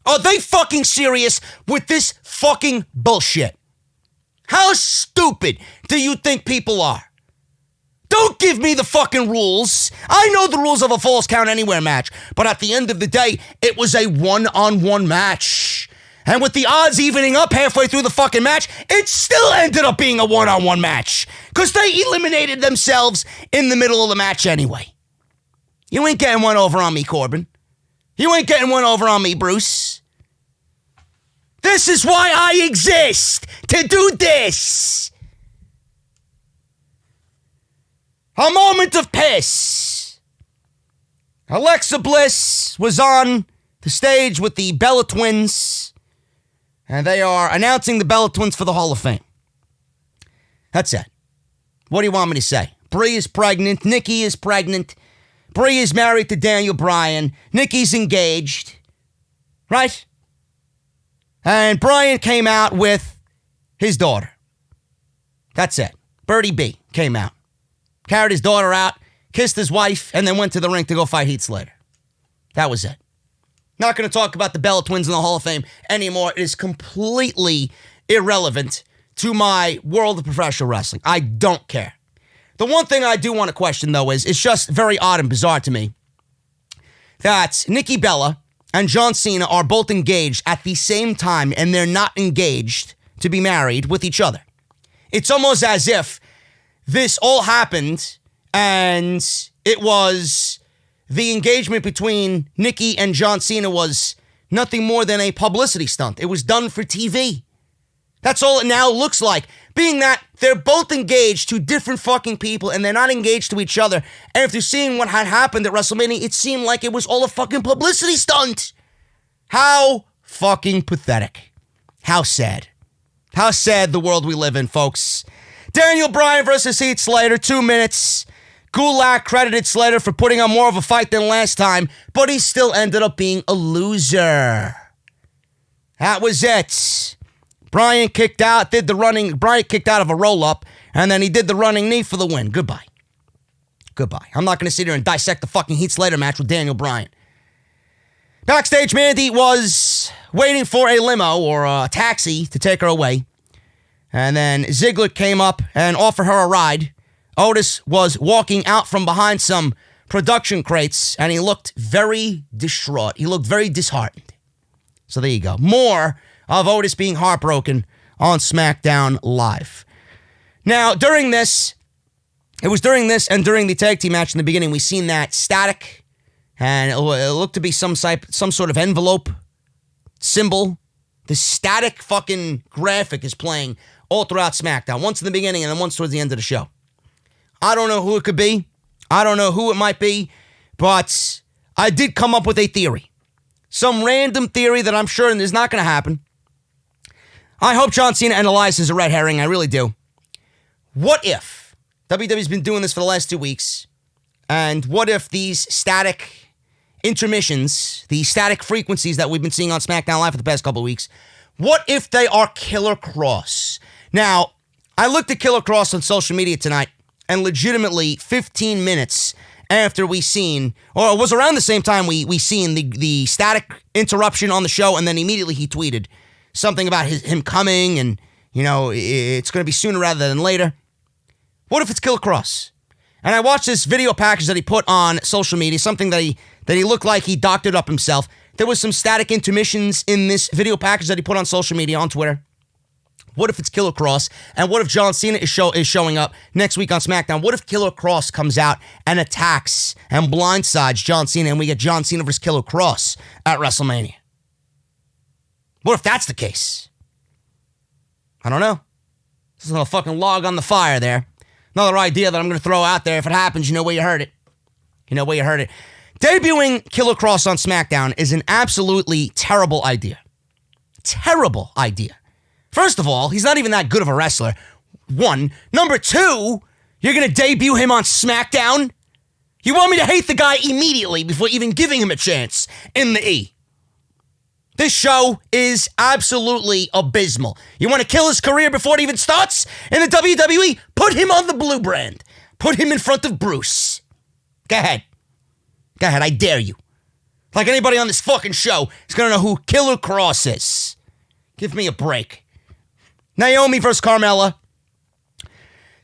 Are they fucking serious with this fucking bullshit? How stupid do you think people are? Don't give me the fucking rules. I know the rules of a False Count Anywhere match, but at the end of the day, it was a one-on-one match. And with the odds evening up halfway through the fucking match, it still ended up being a one-on-one match. Because they eliminated themselves in the middle of the match anyway. You ain't getting one over on me, Corbin. You ain't getting one over on me, Bruce. This is why I exist. To do this. A moment of piss. Alexa Bliss was on the stage with the Bella Twins. And they are announcing the Bella Twins for the Hall of Fame. That's it. What do you want me to say? Brie is pregnant. Nikki is pregnant. Brie is married to Daniel Bryan. Nikki's engaged. Right? And Bryan came out with his daughter. That's it. Birdie B came out. Carried his daughter out, kissed his wife, and then went to the ring to go fight Heath Slater. That was it. Not going to talk about the Bella Twins in the Hall of Fame anymore. It is completely irrelevant to my world of professional wrestling. I don't care. The one thing I do want to question, though, is it's just very odd and bizarre to me that Nikki Bella and John Cena are both engaged at the same time, and they're not engaged to be married with each other. It's almost as if this all happened and it was the engagement between Nikki and John Cena was nothing more than a publicity stunt. It was done for TV. That's all it now looks like. Being that they're both engaged to different fucking people and they're not engaged to each other, and after seeing what had happened at WrestleMania, it seemed like it was all a fucking publicity stunt. How fucking pathetic. How sad. How sad the world we live in, folks. Daniel Bryan versus Heath Slater, 2 minutes. Gulak credited Slater for putting on more of a fight than last time, but he still ended up being a loser. That was it. Bryan kicked out of a roll-up, and then he did the running knee for the win. Goodbye. I'm not going to sit here and dissect the fucking Heath Slater match with Daniel Bryan. Backstage, Mandy was waiting for a limo or a taxi to take her away. And then Ziggler came up and offered her a ride. Otis was walking out from behind some production crates, and he looked very distraught. He looked very disheartened. So there you go. More of Otis being heartbroken on SmackDown Live. Now, it was during this and during the tag team match in the beginning, we seen that static. And it looked to be some sort of envelope symbol. The static fucking graphic is playing all throughout SmackDown. Once in the beginning and then once towards the end of the show. I don't know who it could be. I don't know who it might be. But I did come up with a theory. Some random theory that I'm sure is not going to happen. I hope John Cena and Elias is a red herring. I really do. What if WWE's been doing this for the last 2 weeks? And what if these static intermissions, the static frequencies that we've been seeing on SmackDown Live for the past couple of weeks, what if they are Killer Kross? Now, I looked at Killer Kross on social media tonight, and legitimately 15 minutes after we seen, or it was around the same time we seen the static interruption on the show, and then immediately he tweeted something about him coming, and, it's going to be sooner rather than later. What if it's Killer Kross? And I watched this video package that he put on social media, something that he looked like he doctored up himself. There was some static intermissions in this video package that he put on social media, on Twitter. What if it's Killer Kross? And what if John Cena is showing up next week on SmackDown? What if Killer Kross comes out and attacks and blindsides John Cena, and we get John Cena versus Killer Kross at WrestleMania? What if that's the case? I don't know. This is a fucking log on the fire there. Another idea that I'm going to throw out there. If it happens, you know where you heard it. Debuting Killer Kross on SmackDown is an absolutely terrible idea. Terrible idea. First of all, he's not even that good of a wrestler. 1. Number 2, you're going to debut him on SmackDown? You want me to hate the guy immediately before even giving him a chance in the E? This show is absolutely abysmal. You want to kill his career before it even starts? In the WWE, put him on the blue brand. Put him in front of Bruce. Go ahead, I dare you. Like anybody on this fucking show is going to know who Killer Kross is. Give me a break. Naomi versus Carmella.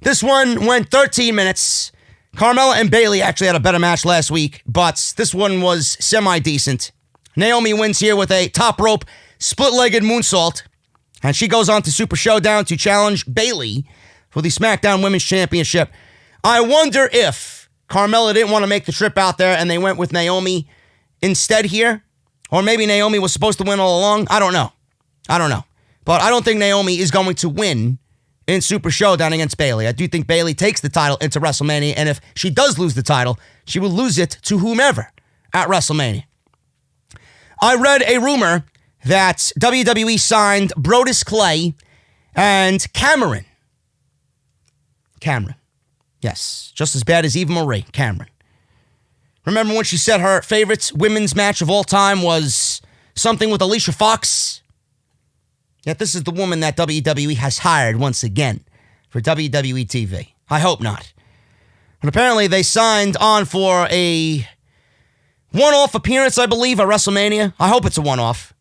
This one went 13 minutes. Carmella and Bayley actually had a better match last week, but this one was semi-decent. Naomi wins here with a top rope split-legged moonsault, and she goes on to Super Showdown to challenge Bayley for the SmackDown Women's Championship. I wonder if Carmella didn't want to make the trip out there and they went with Naomi instead here, or maybe Naomi was supposed to win all along. I don't know. But I don't think Naomi is going to win in Super Showdown against Bayley. I do think Bayley takes the title into WrestleMania, and if she does lose the title, she will lose it to whomever at WrestleMania. I read a rumor that WWE signed Brodus Clay and Cameron. Yes, just as bad as Eva Marie, Cameron. Remember when she said her favorite women's match of all time was something with Alicia Fox? Yet this is the woman that WWE has hired once again for WWE TV. I hope not. And apparently they signed on for a one-off appearance, I believe, at WrestleMania. I hope it's a one-off,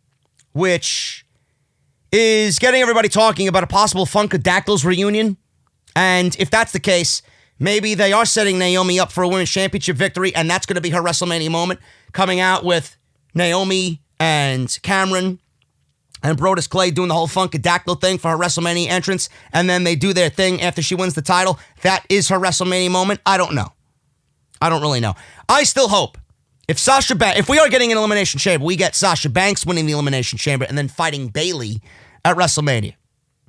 which is getting everybody talking about a possible Funkadactyls reunion. And if that's the case, maybe they are setting Naomi up for a Women's Championship victory, and that's going to be her WrestleMania moment, coming out with Naomi and Cameron and Brodus Clay doing the whole Funkadactyl thing for her WrestleMania entrance, and then they do their thing after she wins the title. That is her WrestleMania moment. I don't know. I don't really know. I still hope if we are getting an Elimination Chamber, we get Sasha Banks winning the Elimination Chamber and then fighting Bayley at WrestleMania.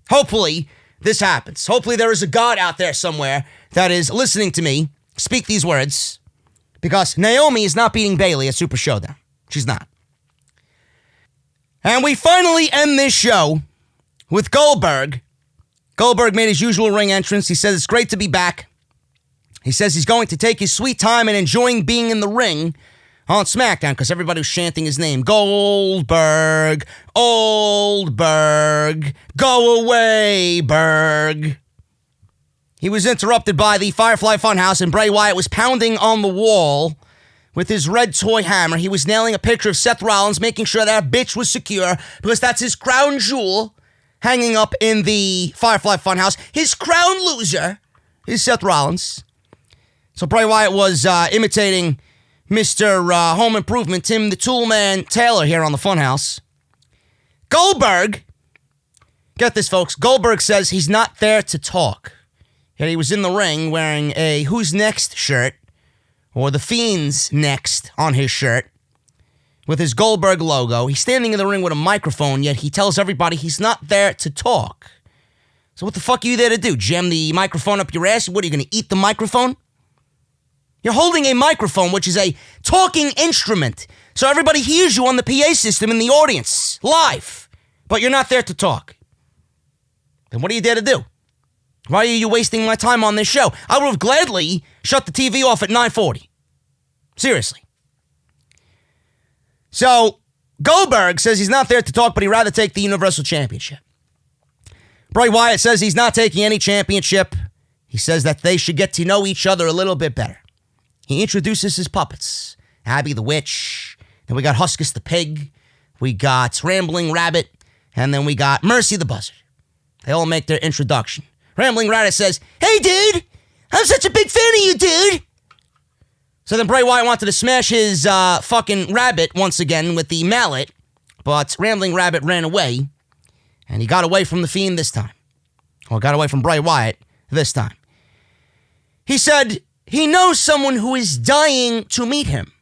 Hopefully, this happens. Hopefully there is a God out there somewhere that is listening to me speak these words, because Naomi is not beating Bayley at Super Showdown. She's not. And we finally end this show with Goldberg. Goldberg made his usual ring entrance. He says it's great to be back. He says he's going to take his sweet time and enjoying being in the ring on SmackDown because everybody was chanting his name. Goldberg, Oldberg, go away, Berg. He was interrupted by the Firefly Funhouse, and Bray Wyatt was pounding on the wall with his red toy hammer. He was nailing a picture of Seth Rollins, making sure that bitch was secure, because that's his crown jewel hanging up in the Firefly Funhouse. His crown loser is Seth Rollins. So Bray Wyatt was imitating Mr. Home Improvement, Tim the Toolman Taylor here on the Funhouse. Goldberg, get this, folks, Goldberg says he's not there to talk. Yet he was in the ring wearing a Who's Next shirt, or The Fiend's Next on his shirt, with his Goldberg logo. He's standing in the ring with a microphone, yet he tells everybody he's not there to talk. So what the fuck are you there to do? Jam the microphone up your ass? What, are you going to eat the microphone? You're holding a microphone, which is a talking instrument, so everybody hears you on the PA system in the audience, live, but you're not there to talk. Then what are you there to do? Why are you wasting my time on this show? I would have gladly shut the TV off at 9:40. Seriously. So, Goldberg says he's not there to talk, but he'd rather take the Universal Championship. Bray Wyatt says he's not taking any championship. He says that they should get to know each other a little bit better. He introduces his puppets. Abby the Witch. Then we got Huskus the Pig. We got Rambling Rabbit. And then we got Mercy the Buzzard. They all make their introduction. Rambling Rabbit says, "Hey, dude, I'm such a big fan of you, dude." So then Bray Wyatt wanted to smash his fucking rabbit once again with the mallet, but Rambling Rabbit ran away, and he got away from the Fiend this time. Or got away from Bray Wyatt this time. He said he knows someone who is dying to meet him.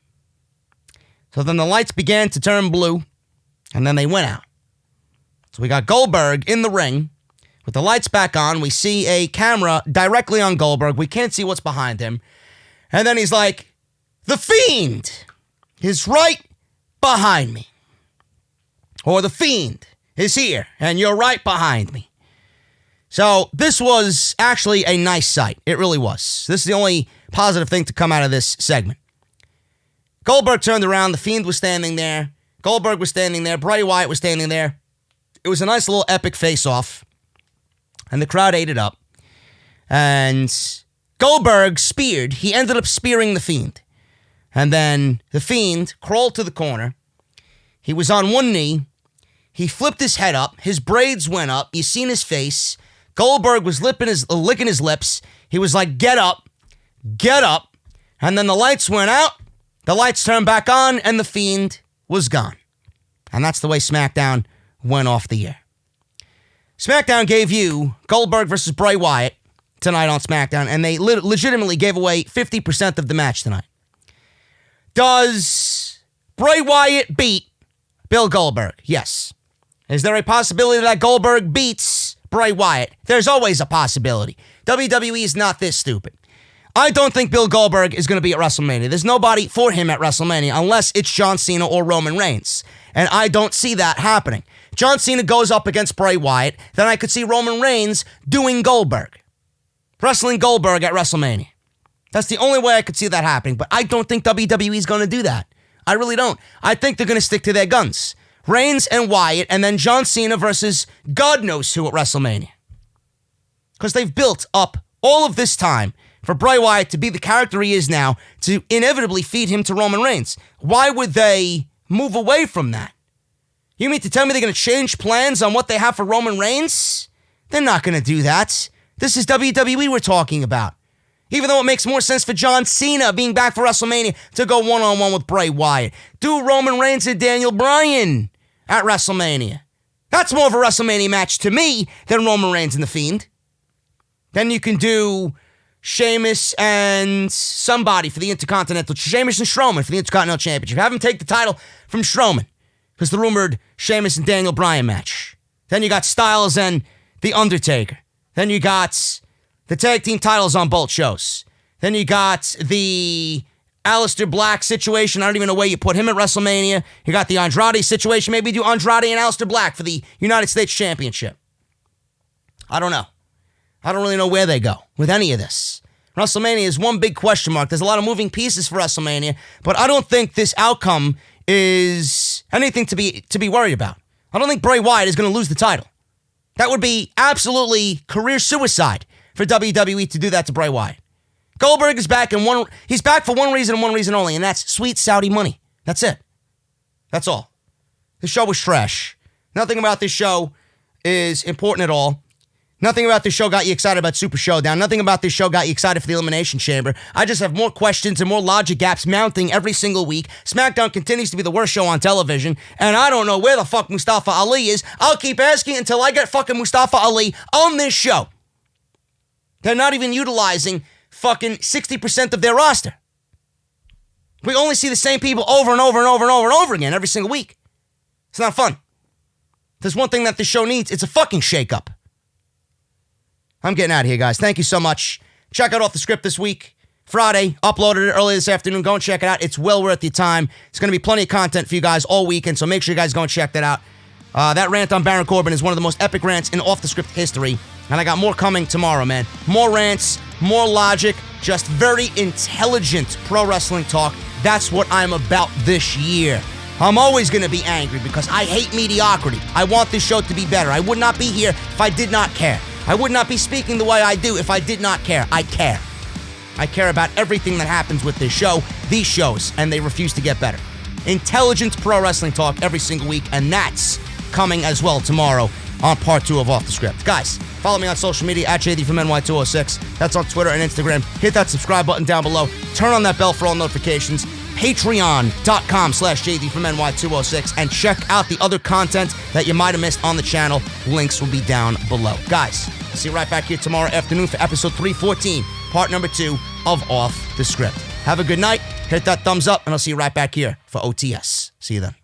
So then the lights began to turn blue, and then they went out. So we got Goldberg in the ring. With the lights back on, we see a camera directly on Goldberg. We can't see what's behind him. And then he's like, "The Fiend is right behind me." Or "The Fiend is here, and you're right behind me." So this was actually a nice sight. It really was. This is the only positive thing to come out of this segment. Goldberg turned around. The Fiend was standing there. Goldberg was standing there. Bray Wyatt was standing there. It was a nice little epic face-off. And the crowd ate it up. And Goldberg speared. He ended up spearing the Fiend. And then the Fiend crawled to the corner. He was on one knee. He flipped his head up. His braids went up. You seen his face. Goldberg was licking his lips. He was like, "Get up. Get up." And then the lights went out. The lights turned back on. And the Fiend was gone. And that's the way SmackDown went off the air. SmackDown gave you Goldberg versus Bray Wyatt tonight on SmackDown, and they legitimately gave away 50% of the match tonight. Does Bray Wyatt beat Bill Goldberg? Yes. Is there a possibility that Goldberg beats Bray Wyatt? There's always a possibility. WWE is not this stupid. I don't think Bill Goldberg is going to be at WrestleMania. There's nobody for him at WrestleMania unless it's John Cena or Roman Reigns, and I don't see that happening. John Cena goes up against Bray Wyatt, then I could see Roman Reigns doing Goldberg. Wrestling Goldberg at WrestleMania. That's the only way I could see that happening, but I don't think WWE is going to do that. I really don't. I think they're going to stick to their guns. Reigns and Wyatt, and then John Cena versus God knows who at WrestleMania. Because they've built up all of this time for Bray Wyatt to be the character he is now, to inevitably feed him to Roman Reigns. Why would they move away from that? You mean to tell me they're going to change plans on what they have for Roman Reigns? They're not going to do that. This is WWE we're talking about. Even though it makes more sense for John Cena being back for WrestleMania to go one-on-one with Bray Wyatt. Do Roman Reigns and Daniel Bryan at WrestleMania. That's more of a WrestleMania match to me than Roman Reigns and The Fiend. Then you can do Sheamus and somebody for the Intercontinental. Sheamus and Strowman for the Intercontinental Championship. Have him take the title from Strowman. Because the rumored Sheamus and Daniel Bryan match. Then you got Styles and The Undertaker. Then you got the tag team titles on both shows. Then you got the Aleister Black situation. I don't even know where you put him at WrestleMania. You got the Andrade situation. Maybe do Andrade and Aleister Black for the United States Championship. I don't know. I don't really know where they go with any of this. WrestleMania is one big question mark. There's a lot of moving pieces for WrestleMania, but I don't think this outcome is anything to be worried about. I don't think Bray Wyatt is going to lose the title. That would be absolutely career suicide for WWE to do that to Bray Wyatt. Goldberg is back, and he's back for one reason and one reason only, and that's sweet Saudi money. That's it. That's all. The show was trash. Nothing about this show is important at all. Nothing about this show got you excited about Super Showdown. Nothing about this show got you excited for the Elimination Chamber. I just have more questions and more logic gaps mounting every single week. SmackDown continues to be the worst show on television, and I don't know where the fuck Mustafa Ali is. I'll keep asking until I get fucking Mustafa Ali on this show. They're not even utilizing fucking 60% of their roster. We only see the same people over and over and over and over and over again every single week. It's not fun. If there's one thing that this show needs, it's a fucking shake-up. I'm getting out of here, guys. Thank you so much. Check out Off the Script this week. Friday. Uploaded it early this afternoon. Go and check it out. It's well worth your time. It's going to be plenty of content for you guys all weekend, so make sure you guys go and check that out. That rant on Baron Corbin is one of the most epic rants in Off the Script history, and I got more coming tomorrow, man. More rants, more logic, just very intelligent pro wrestling talk. That's what I'm about this year. I'm always going to be angry because I hate mediocrity. I want this show to be better. I would not be here if I did not care. I would not be speaking the way I do if I did not care. I care. I care about everything that happens with this show, these shows, and they refuse to get better. Intelligent pro wrestling talk every single week, and that's coming as well tomorrow on part 2 of Off the Script. Guys, follow me on social media at JD from NY206. That's on Twitter and Instagram. Hit that subscribe button down below. Turn on that bell for all notifications. Patreon.com/JD from NY206, and check out the other content that you might have missed on the channel. Links will be down below. Guys, see you right back here tomorrow afternoon for episode 314, part number 2 of Off the Script. Have a good night. Hit that thumbs up, and I'll see you right back here for OTS. See you then.